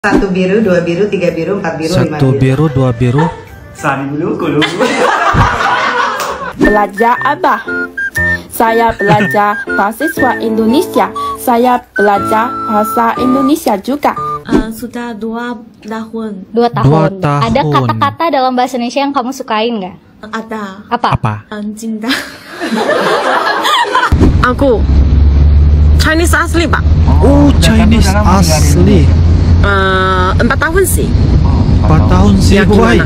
Satu biru, dua biru, tiga biru, empat biru, lima Satu biru, dua biru. Sari bulu, kulu. Belajar apa? Saya belajar mahasiswa Indonesia. Saya belajar bahasa Indonesia juga. Sudah 2 tahun. 2 tahun. tahun. Ada kata-kata dalam bahasa Indonesia yang kamu sukain nggak? Ada. Apa? Cinta. Aku Chinese asli, Pak. Oh, Chinese asli. 4 tahun sih. 4 tahun sih, Ya, boy. gimana?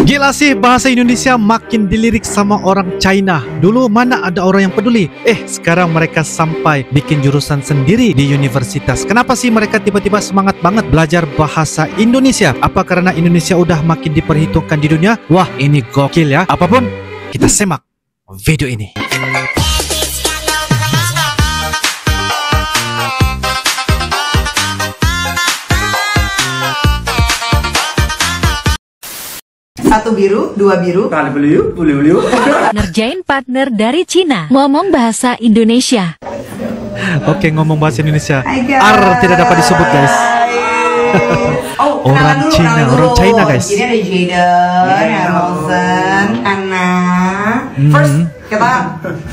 Gila sih, bahasa Indonesia makin dilirik sama orang China. Dulu mana ada orang yang peduli. Sekarang mereka sampai bikin jurusan sendiri di universitas. Kenapa sih mereka tiba-tiba semangat banget belajar bahasa Indonesia? Apa karena Indonesia udah makin diperhitungkan di dunia? Wah, ini gokil ya. Apapun, kita semak video ini. Satu biru, dua biru. Sari bulu, bulu. Ngerjain partner dari Cina ngomong bahasa Indonesia. Oke, ngomong bahasa Indonesia. Hai, guys. Tidak dapat disebut, guys. Oh, Orang kenalan dulu, Cina, kenalan orang dulu. China, guys. Ini ada Jaden, Hamilton, Anna. First, kita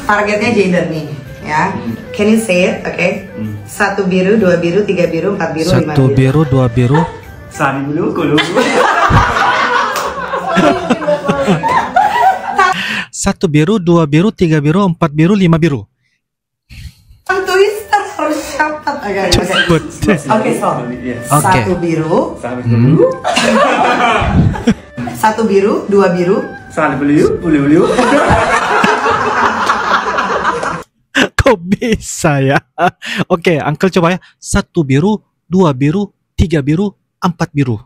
targetnya Jaden nih, ya. Can you say it? Oke. Satu biru, dua biru, tiga biru, empat biru, lima Satu biru. biru, dua biru. Sari bulu, kulu. Satu biru, dua biru, tiga biru, empat biru, lima biru. Twister harus catat. Cepet. Oke, so. Oke. Satu biru, Sari bulu. satu biru, dua biru. Sari bulu. Kok bisa ya? Oke, Uncle coba ya. Satu biru, dua biru, tiga biru, empat biru.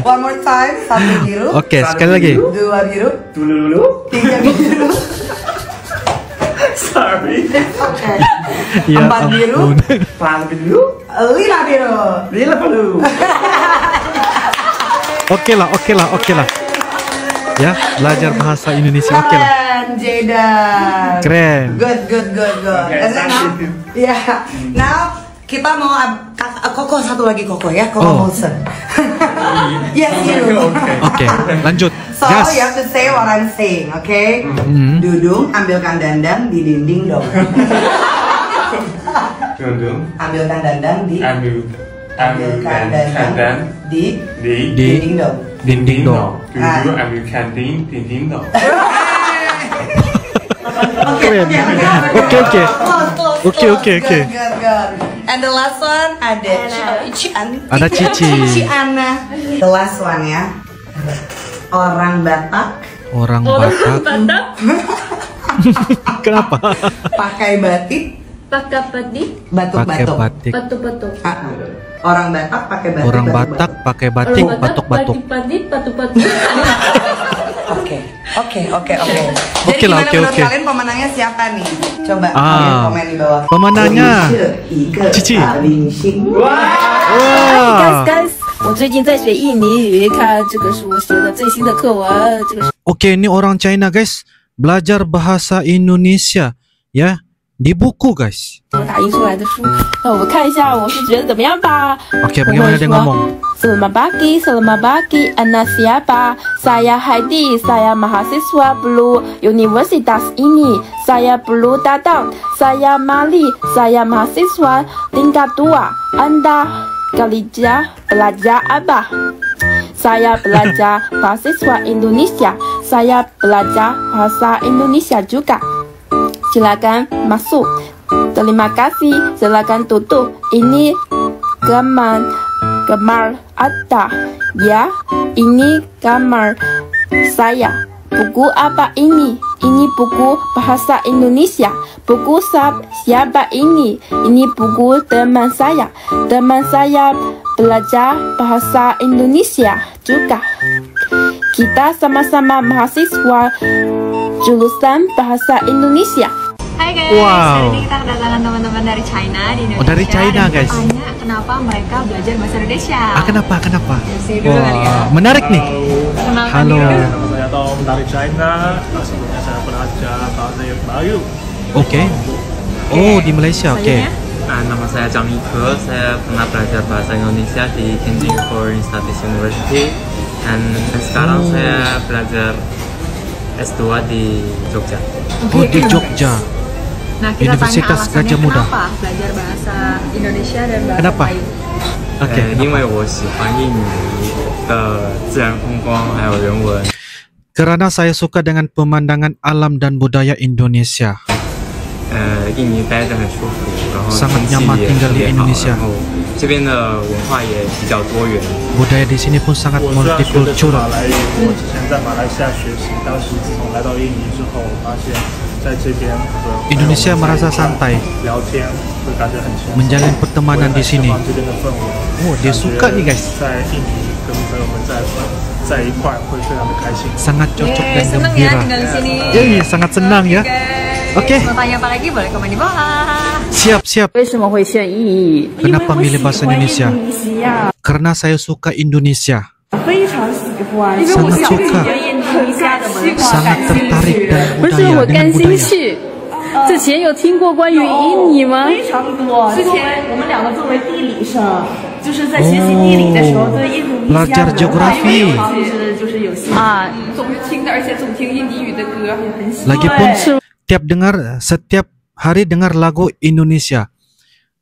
One more time. Satu biru, Oke, sekali lagi. dua biru, Dulu. tiga biru. Sorry. Oke. Ya Empat biru. ampun. Sari bulu. Lima biru. Lila bulu. Oke lah. Ya, belajar bahasa Indonesia. Oke lah. Keren, Jaden. Keren. Good. Okay, And then now, thank you. now kita mau Koko satu lagi Koko ya, Koko Oh. Wilson. Yes, you. Oke, lanjut. So Gas. you have to say what I'm saying, okay? Dudung, ambilkan dandang di dinding dong. Dudung. Ambilkan dandang di Ambilkan dandang di di dinding dong. Dinding dong. Dudung ambilkan dinding dong. Keren. Oke. Good. And the last one ada Ada Cici. Cici Ana. The last one ya. Orang Batak Orang Batak. Kenapa? pakai batik, Pakai batik, Pakai batuk-batuk. batik. batu-batu. Orang Batak pakai batik. Orang batuk-batuk. Batak pakai batik, batuk-batuk. Batik, batu-batu. Oke. Oke Jadi lah, gimana oke, menurut oke. kalian pemenangnya siapa nih? Coba kalian komen di bawah. Pemenangnya Cici. Wah. Guys, 我最近在学印尼语，看这个是我学的最新的课文，这个是 Oke, ini orang China, guys. Belajar bahasa Indonesia ya di buku, guys. 我打印出来的书。那我们看一下，我是觉得怎么样吧？ Oke, bagaimana dia ngomong? Selamat pagi, Anda siapa? Saya Heidi, saya mahasiswa Blue Universitas ini. Saya Blue datang, saya Mali, saya mahasiswa tingkat 2. Anda belajar apa? Saya belajar mahasiswa Indonesia. Saya belajar bahasa Indonesia juga. Silakan masuk. Terima kasih. Silakan duduk. Ini kamar ada. Ya, ini kamar saya. Buku apa ini? Ini buku bahasa Indonesia. Buku siapa ini? Ini buku teman saya. Teman saya belajar bahasa Indonesia juga. Kita sama-sama mahasiswa jurusan bahasa Indonesia. Hai guys, Wow. hari ini kita kedatangan teman-teman dari China di Indonesia. Oh, dari China, dan guys. Tanya kenapa mereka belajar bahasa Indonesia. Kenapa? Say dulu kali ya. Wah, menarik nih. Kenalkan Halo. diri. Nama saya Tom dari China. Sebelumnya saya belajar bahasa Melayu. Oke. Oh, di Malaysia. Oke. Selanjutnya, Nama saya Zhang Yike. Saya pernah belajar bahasa Indonesia di Tianjin Foreign Studies University. Dan sekarang saya belajar S2 di Jogja. Oh, di Jogja. Nah, kita Universitas tanya Gajah alasannya Mada. kenapa belajar bahasa Indonesia dan bahasa Kenapa? Melayu. Oke. 因为我喜欢印尼的自然风光还有人文。 Karena saya suka dengan pemandangan alam dan budaya Indonesia. 印尼待着很舒服，然后 Sangat 天气 nyaman 也 tinggal 特 di 别好， Indonesia. 然后这边的文化也比较多元。 Budaya di sini pun sangat 我虽然学的是 multikultural. 马来语，我之前在马来西亚学习，当时自从来到印尼之后，我发现在这边和 Indonesia merasa santai 聊天会感觉很轻松。 menjalin pertemanan di sini. 这边的氛围， Oh, dia suka nih guys. 在印尼跟朋友们在一块会非常的开心。 Sangat cocok dan Seneng ya gembira. tinggal di sini. Sangat senang ya. Oke. Mau tanya apa lagi boleh komen di bawah. Siap. 为什么会选英语？ Kenapa milih bahasa Indonesia? Karena saya suka Indonesia. 非常喜欢， Sangat suka. sangat tertarik dan 不是 budaya 我 dengan 甘心 budaya. 去。之前有听过关于印尼吗？非常多。之前我们两个作为地理生，就是在学习地理的时候，对印度尼西亚 Belajar 的文化 geografi. 就是有兴趣啊，总是听的，而且总听印尼语的歌，也很喜欢。 Lagipun setiap hari dengar lagu Indonesia.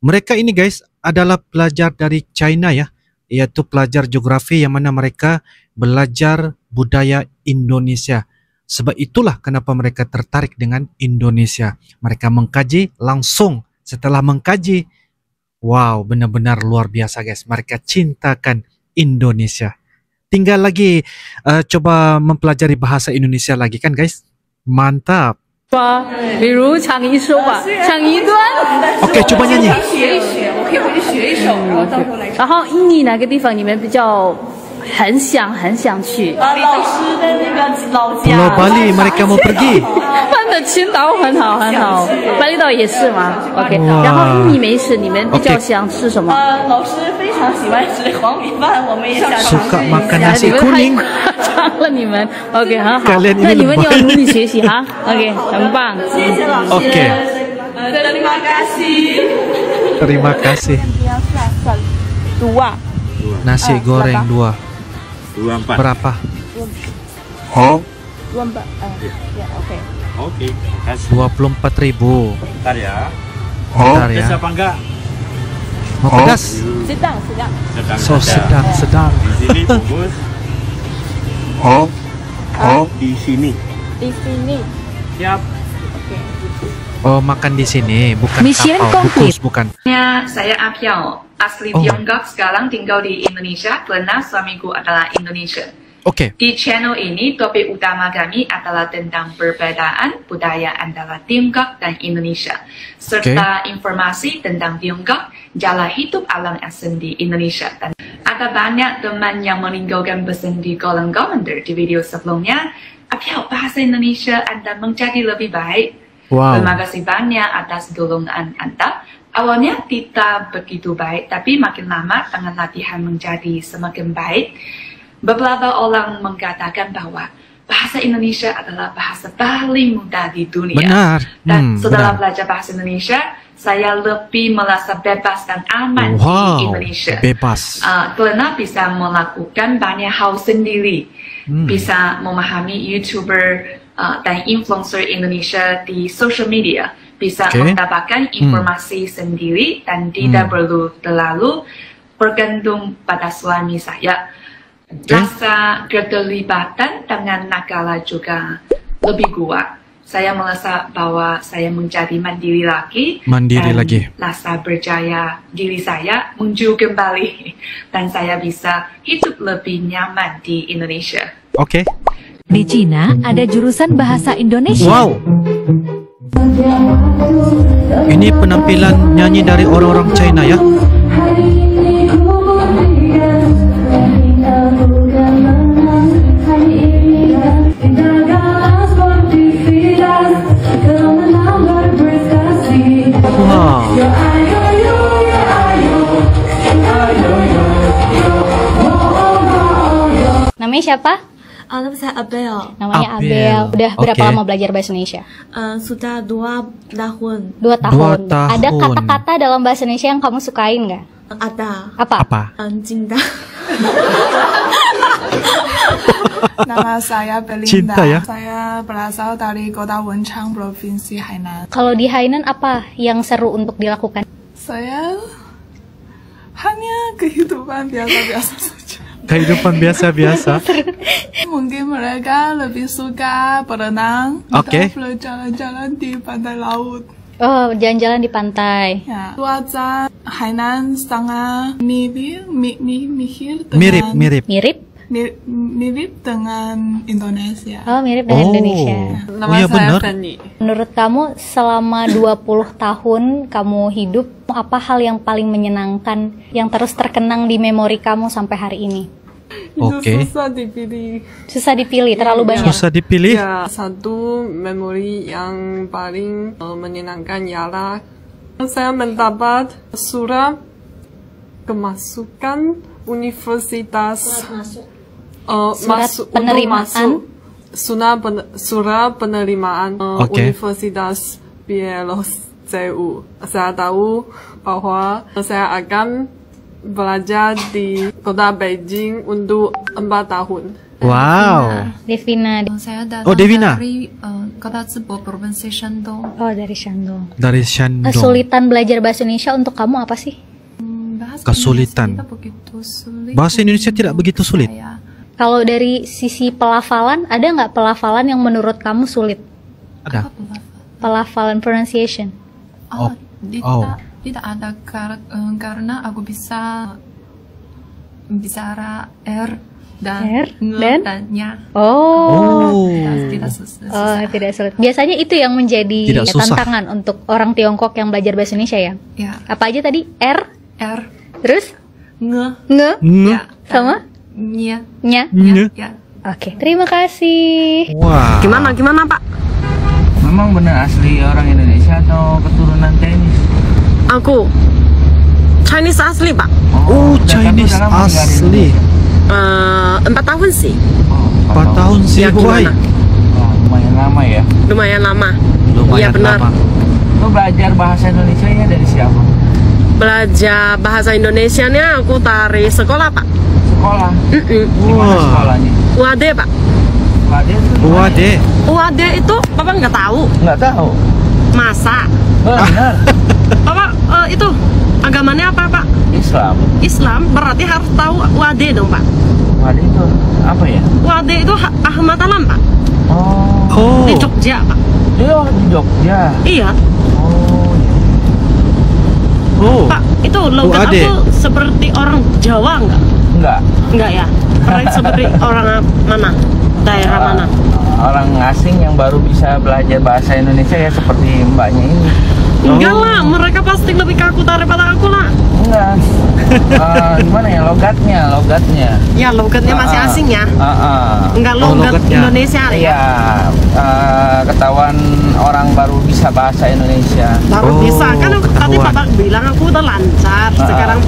Mereka ini guys adalah pelajar dari China ya, yaitu pelajar geografi yang mana mereka belajar budaya Indonesia. Sebab itulah kenapa mereka tertarik dengan Indonesia. Mereka mengkaji langsung. Setelah mengkaji, wow, benar-benar luar biasa guys. Mereka cintakan Indonesia. Tinggal lagi coba mempelajari bahasa Indonesia lagi kan guys. Mantap. 比如唱一首吧，唱一段。 Oke, coba nyanyi. 学一学，我可以回去学一首，然后到时候来唱。然后印尼哪个地方你们比较很想去？老师的那个老家。 Pulau Bali mereka mau pergi. 办的青岛很好，巴厘岛也是嘛。OK， 然后印尼美食你们比较想吃什么？老师非常喜欢吃黄米饭，我们也想尝试 Suka 一 makan 下。 nasi 你们太 kuning. 夸张了，你们 OK 很好。 Kalian ini 那你们要 lebay. 努力学习哈。OK， 很棒。谢谢老师。 Oke. Terima kasih. Terima kasih. Dua. Nasi goreng 2. 24. Berapa? 24. Ya, oke. Oke, makasih. 24.000. Bentar ya. Bentar ya. Apa enggak? Mau pedas? Sedang. So sedang. Di sini bungkus. Di sini. Di sini. Siap. Oh, makan di sini, bukan Mission kapau, complete. bungkus bukan. Saya Apiao, asli Tiongkok, sekarang tinggal di Indonesia karena suamiku adalah Indonesia. Oke. Di channel ini topik utama kami adalah tentang perbedaan budaya antara Tiongkok dan Indonesia, serta informasi tentang Tiongkok, jalan hidup orang asing di Indonesia. Dan ada banyak teman yang meninggalkan pesan di kolom komentar di video sebelumnya. Apiao, bahasa Indonesia Anda menjadi lebih baik. Wow. Terima kasih banyak atas dukungan Anda. Awalnya tidak begitu baik, tapi makin lama dengan latihan menjadi semakin baik. Beberapa orang mengatakan bahwa bahasa Indonesia adalah bahasa paling mudah di dunia. Benar. Dan setelah benar. belajar bahasa Indonesia, saya lebih merasa bebas dan aman Wow, di Indonesia. bebas. Karena bisa melakukan banyak hal sendiri. Bisa memahami YouTuber dan influencer Indonesia di social media, bisa mendapatkan informasi sendiri dan tidak perlu terlalu bergantung pada suami saya. Rasa keterlibatan dengan negara juga lebih kuat. Saya merasa bahwa saya menjadi mandiri lagi. Mandiri dan lagi. Rasa percaya diri saya muncul kembali dan saya bisa hidup lebih nyaman di Indonesia. Oke. Di Cina ada jurusan bahasa Indonesia. Wow. Ini penampilan nyanyi dari orang-orang China ya. Wow. Namanya siapa? Nama saya Abel. Namanya Abel. Udah berapa lama belajar bahasa Indonesia? Sudah 2 tahun. 2 tahun. Ada kata-kata dalam bahasa Indonesia yang kamu sukain nggak? Ada. Apa? Cinta. Nama saya Belinda. Cinta ya? Saya berasal dari kota Wenchang, Provinsi Hainan. Kalau di Hainan apa yang seru untuk dilakukan? Saya hanya kehidupan biasa-biasa saja. Kehidupan biasa-biasa. Mungkin mereka lebih suka berenang atau berjalan-jalan di pantai laut. Oh, jalan-jalan di pantai. Ya. Cuaca Hainan sangat mirip dengan Indonesia. Oh, mirip dengan Indonesia. Nama saya Fanny. Menurut kamu selama 20 tahun kamu hidup, apa hal yang paling menyenangkan yang terus terkenang di memori kamu sampai hari ini? Susah dipilih. Susah dipilih, terlalu banyak. Susah dipilih. Ya, satu memori yang paling menyenangkan ialah saya mendapat surat kemasukan universitas. Surat penerimaan Universitas BLCU. Saya tahu bahwa saya akan belajar di kota Beijing untuk 4 tahun. Wow. Devina. Saya datang Devina. dari kota Zibo, Provinsi Shandong. Oh, dari Shandong. Dari Shandong. Kesulitan belajar bahasa Indonesia untuk kamu apa sih? Kesulitan. Bahasa Indonesia tidak begitu sulit. Kalau dari sisi pelafalan, ada nggak pelafalan yang menurut kamu sulit? Ada. Pelafalan, pronunciation. Tidak ada karena aku bisa bicara R dan nya. Tidak susah. Tidak sulit. Biasanya itu yang menjadi tantangan untuk orang Tiongkok yang belajar bahasa Indonesia ya. Apa aja tadi? R. Terus? Nge. Ya. Sama? Nya. Ya. Oke. Terima kasih. Wow. Gimana Pak? Memang benar asli orang Indonesia atau keturunan Chinese? Aku Chinese asli Pak. Oh, Chinese asli. 4 tahun sih. 4 tahun sih. Ya, gimana? Lumayan lama ya. Lumayan lama. Lumayan benar. lama. Lo belajar bahasa Indonesianya dari siapa? Belajar bahasa Indonesianya aku dari sekolah Pak. Sekolah? Gimana sekolahnya? UAD Pak. UAD itu Bapak nggak tahu? Nggak tahu. Masa? Benar. Bapak itu agamanya apa Pak? Islam berarti harus tahu UAD dong Pak. UAD itu apa ya? UAD itu Ahmatalan Pak. Oh. Di Jogja Pak. Di Jogja. Iya. Pak, itu logat aku seperti orang Jawa enggak ya? Seperti orang mana? Daerah mana? Orang asing yang baru bisa belajar bahasa Indonesia ya seperti mbaknya ini. Enggak lah, mereka pasti lebih kaku daripada aku lah. Enggak. Gimana ya logatnya? Ya logatnya masih asing ya. Enggak logat Indonesia ya. Iya. Ketahuan orang baru bisa bahasa Indonesia. Baru bisa kan tadi Bapak bilang aku udah lancar. Sekarang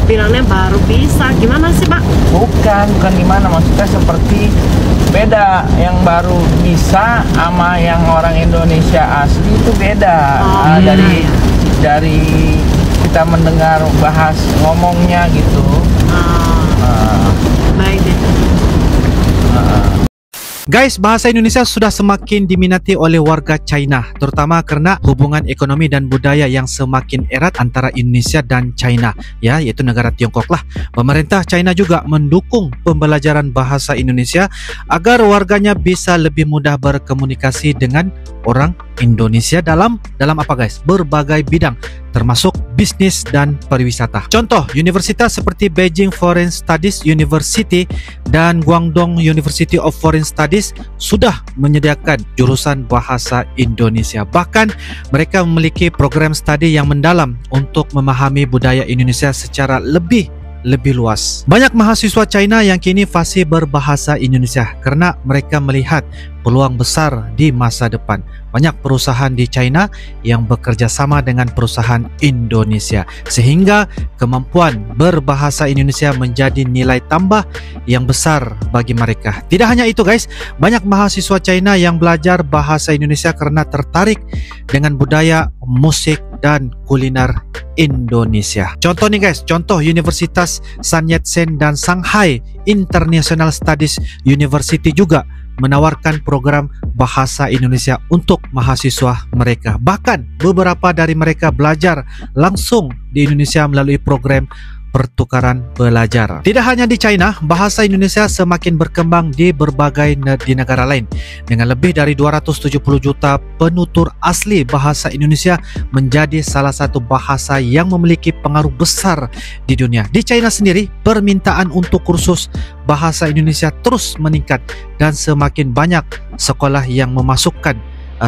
bilangnya baru bisa. Gimana sih Pak? Bukan gimana, maksudnya seperti beda, yang baru bisa sama yang orang Indonesia asli itu beda. Dari kita mendengar bahas ngomongnya gitu. Baik deh. Guys, bahasa Indonesia sudah semakin diminati oleh warga China, terutama karena hubungan ekonomi dan budaya yang semakin erat antara Indonesia dan China, ya, yaitu negara Tiongkok lah. Pemerintah China juga mendukung pembelajaran bahasa Indonesia agar warganya bisa lebih mudah berkomunikasi dengan orang Indonesia dalam apa guys? Berbagai bidang, termasuk bisnis dan pariwisata. Contoh, universitas seperti Beijing Foreign Studies University dan Guangdong University of Foreign Studies sudah menyediakan jurusan bahasa Indonesia. Bahkan mereka memiliki program studi yang mendalam untuk memahami budaya Indonesia secara lebih luas. Banyak mahasiswa China yang kini fasih berbahasa Indonesia karena mereka melihat peluang besar di masa depan. Banyak perusahaan di China yang bekerja sama dengan perusahaan Indonesia, sehingga kemampuan berbahasa Indonesia menjadi nilai tambah yang besar bagi mereka. Tidak hanya itu guys, banyak mahasiswa China yang belajar bahasa Indonesia karena tertarik dengan budaya, musik, dan kuliner Indonesia. Contoh nih guys, contoh Universitas Sun Yat-sen dan Shanghai International Studies University juga menawarkan program bahasa Indonesia untuk mahasiswa mereka. Bahkan beberapa dari mereka belajar langsung di Indonesia melalui program pertukaran belajar. Tidak hanya di China, bahasa Indonesia semakin berkembang di berbagai negara lain. Dengan lebih dari 270 juta penutur asli, bahasa Indonesia menjadi salah satu bahasa yang memiliki pengaruh besar di dunia. Di China sendiri, permintaan untuk kursus bahasa Indonesia terus meningkat dan semakin banyak sekolah yang memasukkan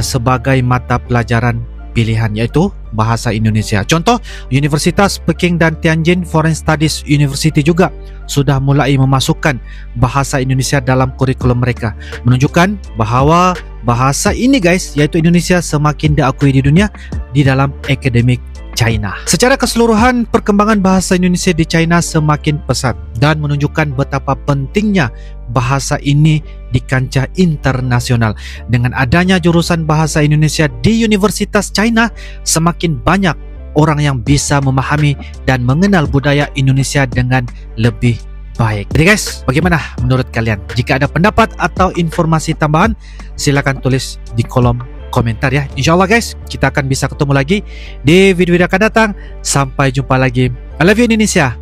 sebagai mata pelajaran pilihan, yaitu bahasa Indonesia. Contoh, Universitas Peking dan Tianjin Foreign Studies University juga sudah mulai memasukkan bahasa Indonesia dalam kurikulum mereka, menunjukkan bahwa bahasa ini guys, yaitu Indonesia, semakin diakui di dunia di dalam akademik China. Secara keseluruhan, perkembangan bahasa Indonesia di China semakin pesat dan menunjukkan betapa pentingnya bahasa ini di kancah internasional. Dengan adanya jurusan bahasa Indonesia di Universitas China, semakin banyak orang yang bisa memahami dan mengenal budaya Indonesia dengan lebih baik. Jadi guys, bagaimana menurut kalian? Jika ada pendapat atau informasi tambahan, silakan tulis di kolom komentar ya. Insya Allah guys, kita akan bisa ketemu lagi di video-video akan datang. Sampai jumpa lagi. I love you Indonesia,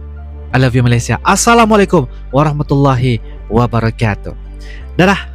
I love you Malaysia. Assalamualaikum warahmatullahi wabarakatuh. Dadah.